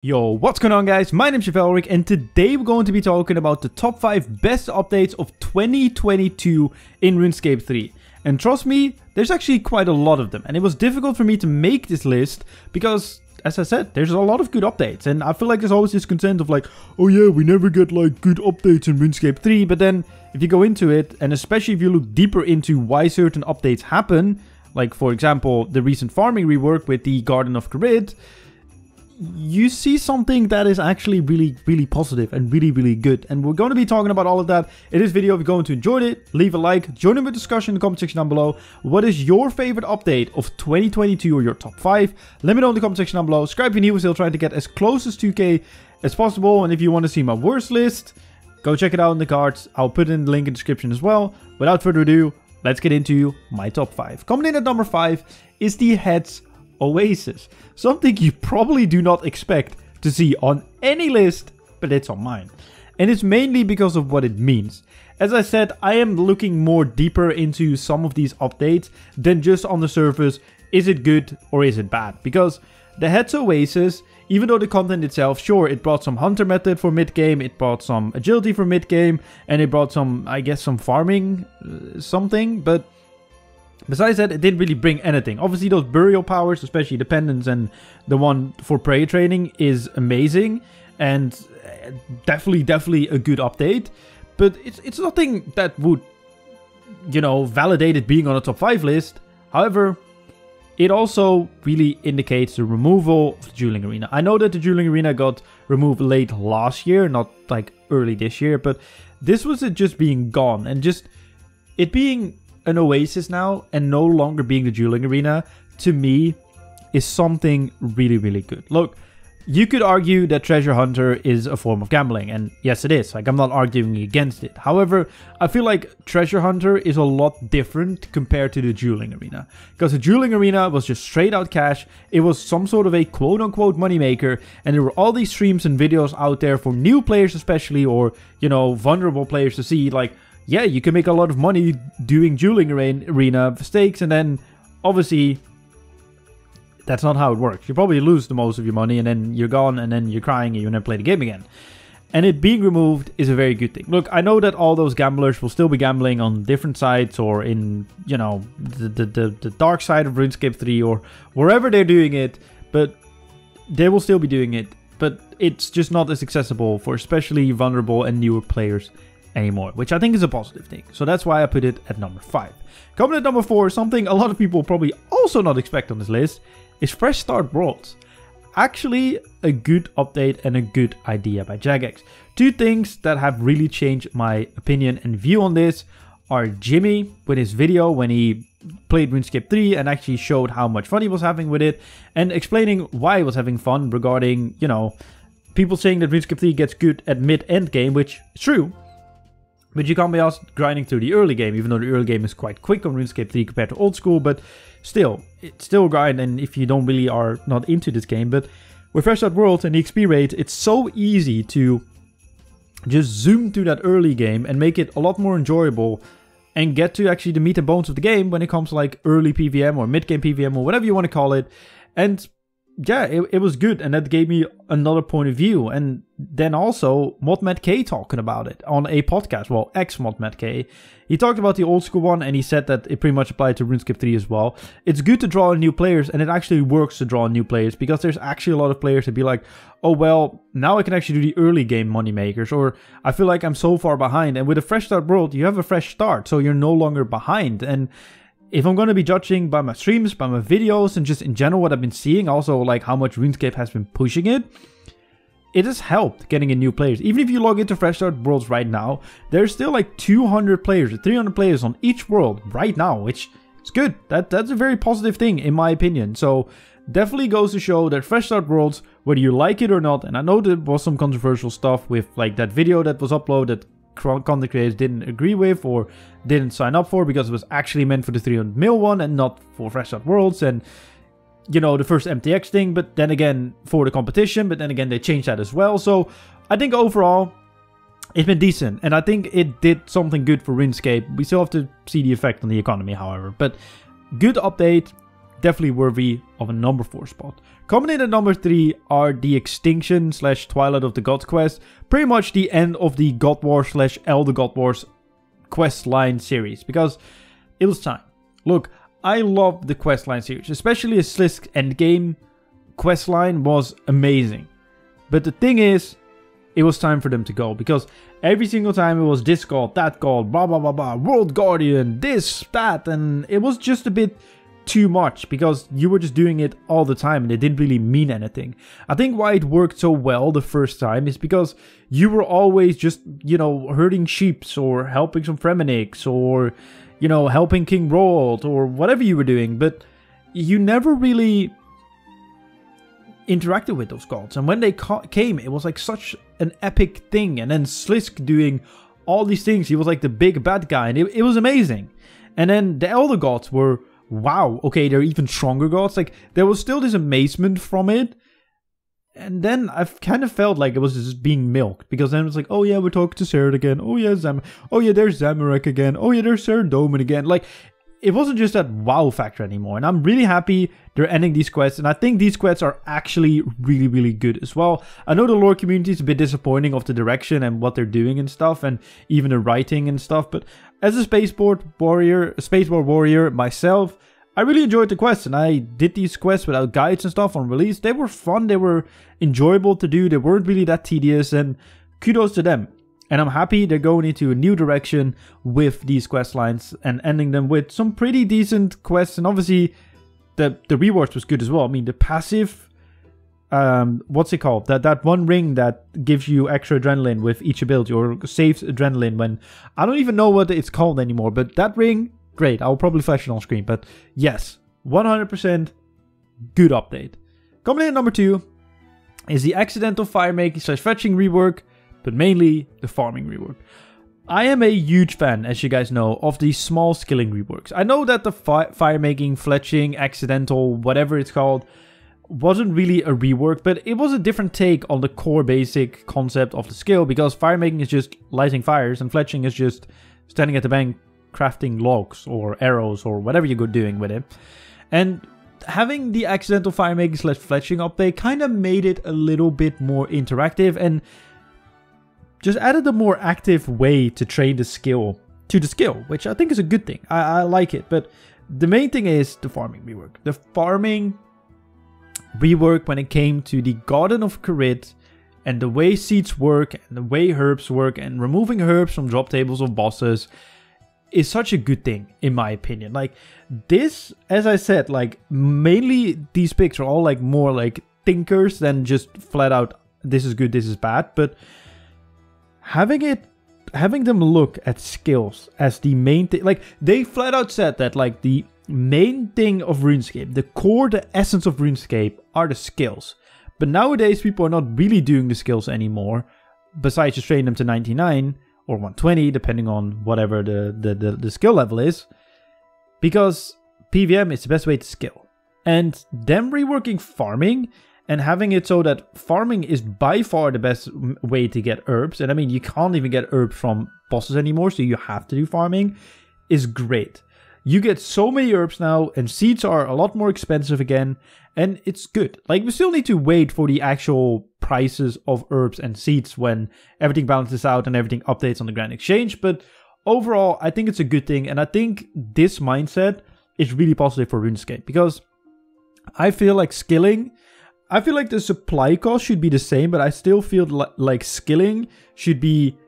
Yo, what's going on guys? My name's Chevalric and today we're going to be talking about the top 5 best updates of 2022 in RuneScape 3. And trust me, there's actually quite a lot of them. And it was difficult for me to make this list because, as I said, there's a lot of good updates. And I feel like there's always this concern of like, oh yeah, we never get like good updates in RuneScape 3. But then if you go into it, and especially if you look deeper into why certain updates happen, like for example, the recent farming rework with the Garden of Grid, you see something that is actually really positive and really good. And we're going to be talking about all of that in this video. If you're going to enjoy it, leave a like, join in the discussion in the comment section down below. What is your favorite update of 2022 or your top 5? Let me know in the comment section down below. Subscribe if you're new. We're still trying to get as close as 2k as possible. And if you want to see my worst list, go check it out in the cards. I'll put in the link in the description as well. Without further ado, let's get into my top 5. Coming in at number 5 is the Heads Oasis. Something you probably do not expect to see on any list, but it's on mine. And it's mainly because of what it means. As I said, I am looking more deeper into some of these updates than just on the surface, is it good or is it bad? Because the Heads Oasis, even though the content itself, sure, it brought some hunter method for mid-game, it brought some agility for mid-game, and it brought some, I guess, some farming something, but besides that, it didn't really bring anything. Obviously, those burial powers, especially dependence and the one for prey training, is amazing and definitely a good update. But it's nothing that would, you know, validate it being on a top 5 list. However, it also really indicates the removal of the dueling arena. I know that the dueling arena got removed late last year, not like early this year, but this was it just being gone and just it being an Oasis now and no longer being the dueling arena, to me, is something really good. Look, you could argue that Treasure Hunter is a form of gambling, and yes it is, like I'm not arguing against it. However, I feel like Treasure Hunter is a lot different compared to the dueling arena, because the dueling arena was just straight out cash. It was some sort of a quote-unquote moneymaker, and there were all these streams and videos out there for new players especially, or, you know, vulnerable players to see, like, yeah, you can make a lot of money doing dueling arena stakes, and then obviously that's not how it works. You probably lose the most of your money and then you're gone and then you're crying and you never play the game again. And it being removed is a very good thing. Look, I know that all those gamblers will still be gambling on different sites or in, you know, the dark side of RuneScape 3 or wherever they're doing it, but they will still be doing it. But it's just not as accessible for especially vulnerable and newer players anymore, which I think is a positive thing. So that's why I put it at number 5. Coming at number 4, something a lot of people probably also not expect on this list, is Fresh Start Worlds. Actually, a good update and a good idea by Jagex. Two things that have really changed my opinion and view on this are Jimmy with his video when he played RuneScape 3 and actually showed how much fun he was having with it, and explaining why he was having fun regarding, you know, people saying that RuneScape 3 gets good at mid-end game, which is true. But you can't be asked grinding through the early game, even though the early game is quite quick on RuneScape 3 compared to old school, but still, it's still grind, and if you don't really are not into this game. But with Fresh Start Worlds and the XP rate, it's so easy to just zoom through that early game and make it a lot more enjoyable and get to actually the meat and bones of the game when it comes to like early PVM or mid-game PVM or whatever you want to call it. And yeah, it was good, and that gave me another point of view. And then also ModMadK talking about it on a podcast, well, ex-ModMadK. He talked about the old school one, and he said that it pretty much applied to RuneScape 3 as well. It's good to draw in new players, and it actually works to draw in new players, because there's actually a lot of players that be like, oh well, now I can actually do the early game moneymakers, or I feel like I'm so far behind. And with a Fresh Start World, you have a fresh start, so you're no longer behind. And if I'm going to be judging by my streams, by my videos, and just in general what I've been seeing, also like how much RuneScape has been pushing it, it has helped getting in new players. Even if you log into Fresh Start Worlds right now, there's still like 200 players or 300 players on each world right now, which is good. That's a very positive thing in my opinion. So definitely goes to show that Fresh Start Worlds, whether you like it or not, and I know there was some controversial stuff with like that video that was uploaded content creators didn't agree with or didn't sign up for, because it was actually meant for the 300 mil one and not for Fresh Start Worlds, and you know, the first MTX thing, but then again for the competition, but then again they changed that as well. So I think overall it's been decent, and I think it did something good for RuneScape. We still have to see the effect on the economy, however, but good update, definitely worthy of a number 4 spot. Coming in at number 3 are the Extinction / Twilight of the Gods quest. Pretty much the end of the God Wars / Elder God Wars quest line series, because it was time. Look, I love the quest line series, especially a Slisk endgame quest line was amazing. But the thing is, it was time for them to go, because every single time it was this god, that god, blah blah blah blah, World Guardian, this, that, and it was just a bit too much, because you were just doing it all the time and it didn't really mean anything. I think why it worked so well the first time is because you were always just, you know, herding sheeps or helping some Fremenniks or, you know, helping King Roald or whatever you were doing, but you never really interacted with those gods. And when they came, it was like such an epic thing. And then Slisk doing all these things, he was like the big bad guy, and it was amazing. And then the Elder Gods were, wow, okay, they're even stronger gods. Like, there was still this amazement from it. And then I've kind of felt like it was just being milked, because then it was like, oh yeah, we're talking to Sarah again. Oh yeah, oh yeah, there's Zamorak again. Oh yeah, there's Sarah Doman again. Like, it wasn't just that wow factor anymore. And I'm really happy they're ending these quests. And I think these quests are actually really, really good as well. I know the lore community is a bit disappointing of the direction and what they're doing and stuff, and even the writing and stuff. But as a Spaceport warrior myself, I really enjoyed the quests, and I did these quests without guides and stuff on release. They were fun, they were enjoyable to do, they weren't really that tedious, and kudos to them. And I'm happy they're going into a new direction with these quest lines and ending them with some pretty decent quests. And obviously, the rewards was good as well. I mean, the passive, what's it called? That one ring that gives you extra adrenaline with each ability, or saves adrenaline when, I don't even know what it's called anymore, but that ring, great. I'll probably flash it on screen, but yes, 100% good update. Coming in at number 2 is the accidental fire making / fetching rework, but mainly the farming rework. I am a huge fan, as you guys know, of these small skilling reworks. I know that the fire making, fletching, accidental, whatever it's called, wasn't really a rework, but it was a different take on the core basic concept of the skill, because fire making is just lighting fires and fletching is just standing at the bank crafting logs or arrows or whatever you're doing with it. And having the accidental fire making / fletching update kind of made it a little bit more interactive and just added a more active way to train the skill to the skill, which I think is a good thing. I like it, but the main thing is the farming rework. The farming rework when it came to the Garden of Carid and the way seeds work and the way herbs work and removing herbs from drop tables of bosses is such a good thing, in my opinion. Like, this, as I said, like, mainly these picks are all like more like thinkers than just flat out, this is good, this is bad, but having them look at skills as the main thing, like, they flat out said that, like, the main thing of RuneScape, the core, the essence of RuneScape are the skills. But nowadays, people are not really doing the skills anymore, besides just training them to 99 or 120, depending on whatever the skill level is, because PVM is the best way to skill. And them reworking farming and having it so that farming is by far the best way to get herbs, and I mean, you can't even get herbs from bosses anymore, so you have to do farming, is great. You get so many herbs now, and seeds are a lot more expensive again, and it's good. Like, we still need to wait for the actual prices of herbs and seeds when everything balances out and everything updates on the Grand Exchange, but overall, I think it's a good thing, and I think this mindset is really positive for RuneScape, because I feel like skilling, I feel like the supply cost should be the same, but I still feel like skilling should be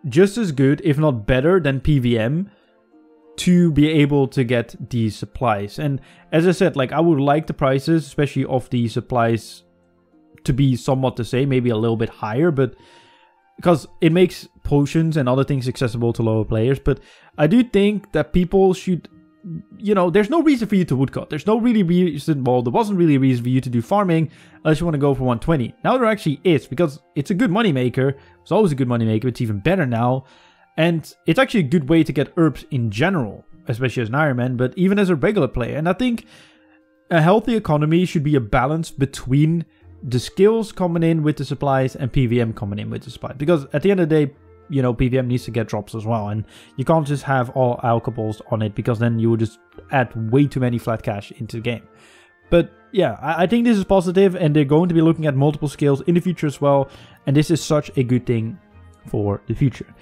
just as good, if not better, than PVM to be able to get these supplies. And as I said, like, I would like the prices, especially of the supplies, to be somewhat the same, maybe a little bit higher, but because it makes potions and other things accessible to lower players. But I do think that people should, you know, there's no reason for you to woodcut. There's no really reason, well, there wasn't really a reason for you to do farming unless you want to go for 120. Now there actually is, because it's a good moneymaker. It's always a good moneymaker. It's even better now. And it's actually a good way to get herbs in general, especially as an Iron Man, but even as a regular player. And I think a healthy economy should be a balance between the skills coming in with the supplies and PVM coming in with the supplies. Because at the end of the day, you know, PVM needs to get drops as well. And you can't just have all alcohols on it, because then you would just add way too many flat cash into the game. But yeah, I think this is positive, and they're going to be looking at multiple skills in the future as well. And this is such a good thing for the future.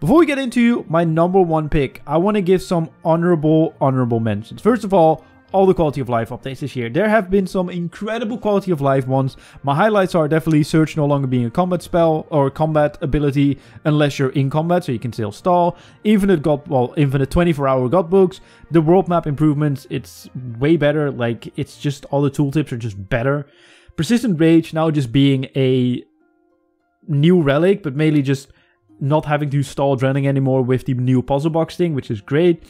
Before we get into my number one pick, I want to give some honorable mentions. First of all the quality of life updates this year. There have been some incredible quality of life ones. My highlights are definitely Surge no longer being a combat spell or combat ability unless you're in combat, so you can still stall. Infinite 24-hour god books. The world map improvements, it's way better. Like, it's just, all the tooltips are just better. Persistent Rage now just being a new relic, but mainly just not having to stall Drenning anymore with the new puzzle box thing, which is great.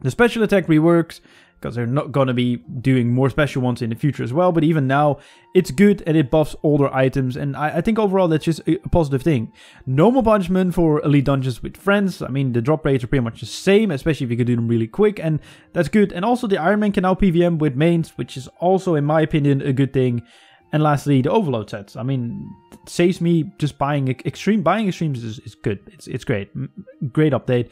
The special attack reworks, because they're not going to be doing more special ones in the future as well. But even now, it's good, and it buffs older items. And I think overall, that's just a positive thing. No more punishment for elite dungeons with friends. I mean, the drop rates are pretty much the same, especially if you can do them really quick. And that's good. And also, the Iron Man can now PVM with mains, which is also, in my opinion, a good thing. And lastly, the overload sets. I mean, it saves me just buying extreme. Buying extremes is good. It's great. Great update.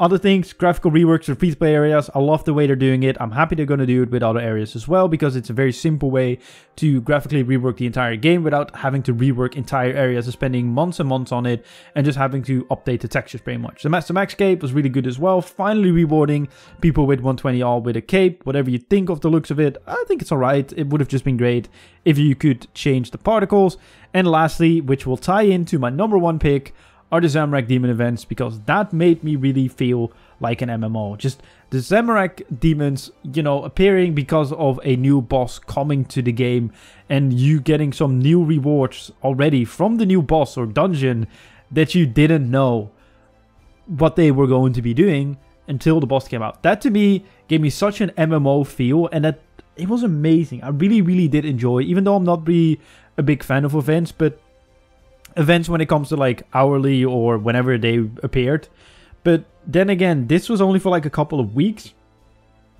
Other things, graphical reworks for free-to-play areas. I love the way they're doing it. I'm happy they're going to do it with other areas as well, because it's a very simple way to graphically rework the entire game without having to rework entire areas and spending months and months on it and just having to update the textures pretty much. The Master Max cape was really good as well. Finally rewarding people with 120 all with a cape. Whatever you think of the looks of it, I think it's alright. It would have just been great if you could change the particles. And lastly, which will tie into my number one pick, are the Zamorak demon events, because that made me really feel like an MMO. Just the Zamorak demons, you know, appearing because of a new boss coming to the game, and you getting some new rewards already from the new boss or dungeon that you didn't know what they were going to be doing until the boss came out. That to me gave me such an MMO feel, and that it was amazing. I really did enjoy, even though I'm not really a big fan of events, but events when it comes to like hourly or whenever they appeared. But then again, this was only for like a couple of weeks.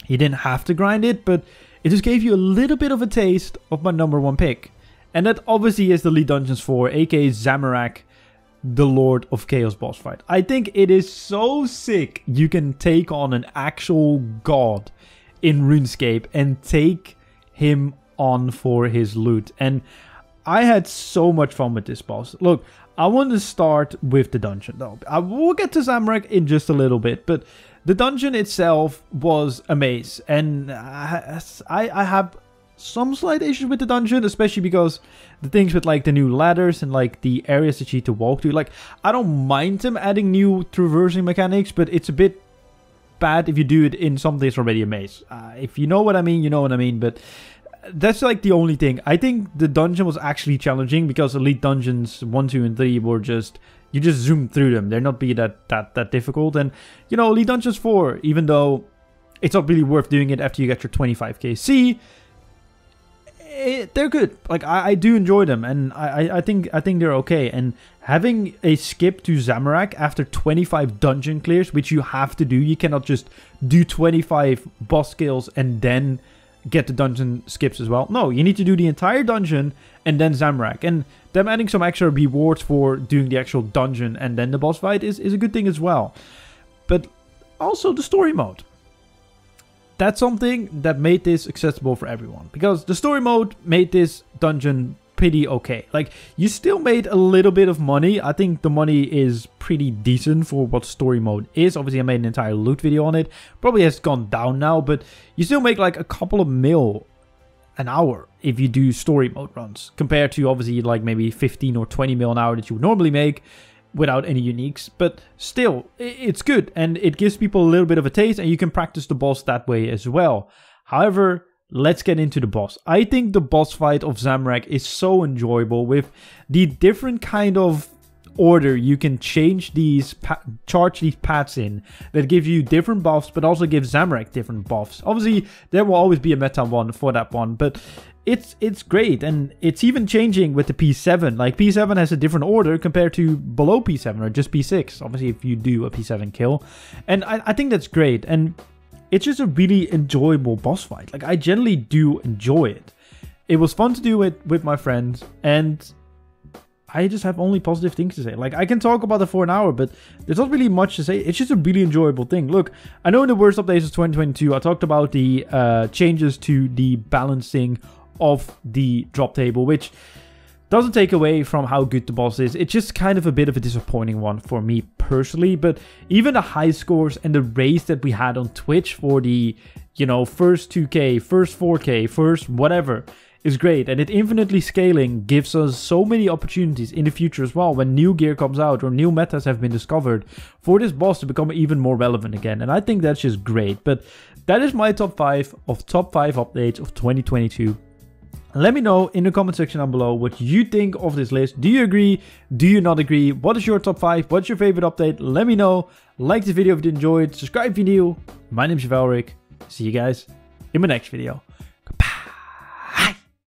You didn't have to grind it, but it just gave you a little bit of a taste of my number one pick. And that obviously is the Elite Dungeons 4, aka Zamorak, the Lord of Chaos boss fight. I think it is so sick you can take on an actual god in RuneScape and take him on for his loot. And I had so much fun with this boss. Look, I want to start with the dungeon though. I will get to Zamorak in just a little bit, but the dungeon itself was a maze. And I have some slight issues with the dungeon, especially because the things with like the new ladders and like the areas that you need to walk to. Like, I don't mind them adding new traversing mechanics, but it's a bit bad if you do it in something that's already a maze. If you know what I mean, you know what I mean, but that's like the only thing. I think the dungeon was actually challenging because Elite Dungeons 1, 2, and 3 were just, you just zoom through them. They're not be that difficult. And, you know, Elite Dungeons 4, even though it's not really worth doing it after you get your 25k C, they're good. Like, I do enjoy them, and I think they're okay. And having a skip to Zamorak after 25 dungeon clears, which you have to do, you cannot just do 25 boss kills and then get the dungeon skips as well. No, you need to do the entire dungeon and then Zamorak. And them adding some extra rewards for doing the actual dungeon and then the boss fight is a good thing as well. But also the story mode. That's something that made this accessible for everyone, because the story mode made this dungeon pretty okay. Like, you still made a little bit of money. I think the money is pretty decent for what story mode is. Obviously, I made an entire loot video on it. Probably has gone down now, but you still make like a couple of mil an hour if you do story mode runs, compared to obviously like maybe 15 or 20 mil an hour that you would normally make without any uniques. But still, it's good, and it gives people a little bit of a taste, and you can practice the boss that way as well. However, let's get into the boss. I think the boss fight of Zamorak is so enjoyable with the different kind of order you can change these, charge these paths in that give you different buffs, but also give Zamorak different buffs. Obviously, there will always be a meta one for that one, but it's great, and it's even changing with the P7. Like, P7 has a different order compared to below P7 or just P6. Obviously, if you do a P7 kill, and I think that's great, and it's just a really enjoyable boss fight. Like, I generally do enjoy it. It was fun to do it with my friends, and I just have only positive things to say. Like, I can talk about it for an hour, but there's not really much to say. It's just a really enjoyable thing. Look, I know in the worst updates of 2022, I talked about the changes to the balancing of the drop table, which doesn't take away from how good the boss is. It's just kind of a bit of a disappointing one for me personally. But even the high scores and the race that we had on Twitch for the, you know, first 2K, first 4K, first whatever, is great. And it infinitely scaling gives us so many opportunities in the future as well, when new gear comes out or new metas have been discovered, for this boss to become even more relevant again. And I think that's just great. But that is my top 5 updates of 2022. Let me know in the comment section down below what you think of this list. Do you agree? Do you not agree? What is your top 5? What's your favorite update? Let me know. Like this video if you enjoyed. Subscribe if you're new. My name is Chevalric. See you guys in my next video.